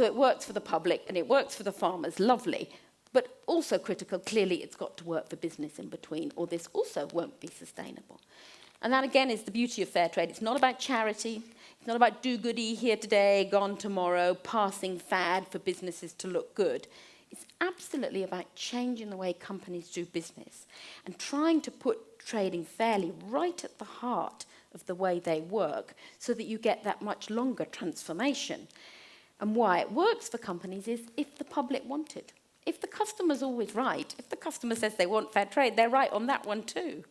So it works for the public and it works for the farmers, lovely. But also critical, clearly it's got to work for business in between, or this also won't be sustainable. And that again is the beauty of fair trade. It's not about charity, it's not about do-goody, here today, gone tomorrow, passing fad for businesses to look good. It's absolutely about changing the way companies do business and trying to put trading fairly right at the heart of the way they work so that you get that much longer transformation. And why it works for companies is if the public want it. If the customer's always right, if the customer says they want fair trade, they're right on that one too.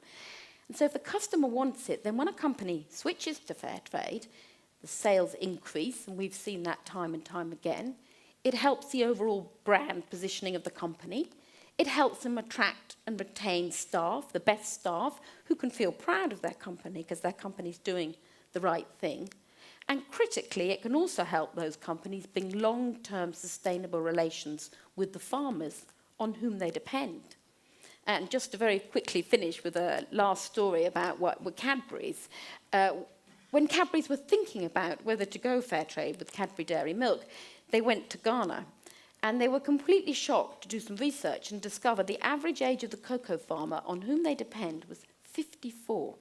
And so if the customer wants it, then when a company switches to fair trade, the sales increase, and we've seen that time and time again. It helps the overall brand positioning of the company. It helps them attract and retain staff, the best staff, who can feel proud of their company because their company's doing the right thing. And critically, it can also help those companies bring long-term sustainable relations with the farmers on whom they depend. And just to very quickly finish with a last story about what were Cadbury's. When Cadbury's were thinking about whether to go fair trade with Cadbury Dairy Milk, they went to Ghana. And they were completely shocked to do some research and discover the average age of the cocoa farmer on whom they depend was 54.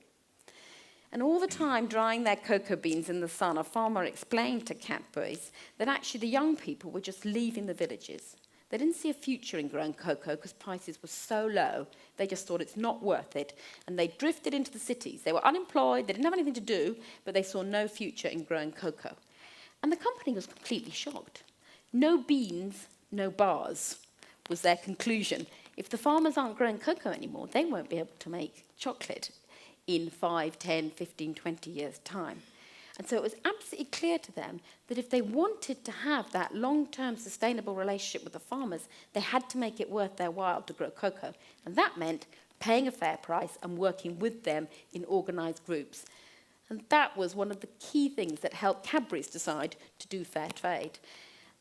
And all the time drying their cocoa beans in the sun, a farmer explained to Cadbury's that actually the young people were just leaving the villages. They didn't see a future in growing cocoa because prices were so low. They just thought it's not worth it. And they drifted into the cities. They were unemployed, they didn't have anything to do, but they saw no future in growing cocoa. And the company was completely shocked. No beans, no bars was their conclusion. If the farmers aren't growing cocoa anymore, they won't be able to make chocolate in 5, 10, 15, 20 years' time. And so it was absolutely clear to them that if they wanted to have that long-term sustainable relationship with the farmers, they had to make it worth their while to grow cocoa. And that meant paying a fair price and working with them in organised groups. And that was one of the key things that helped Cadbury's decide to do fair trade.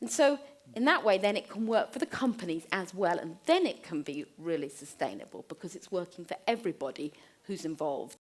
And so in that way, then it can work for the companies as well, and then it can be really sustainable because it's working for everybody who's involved.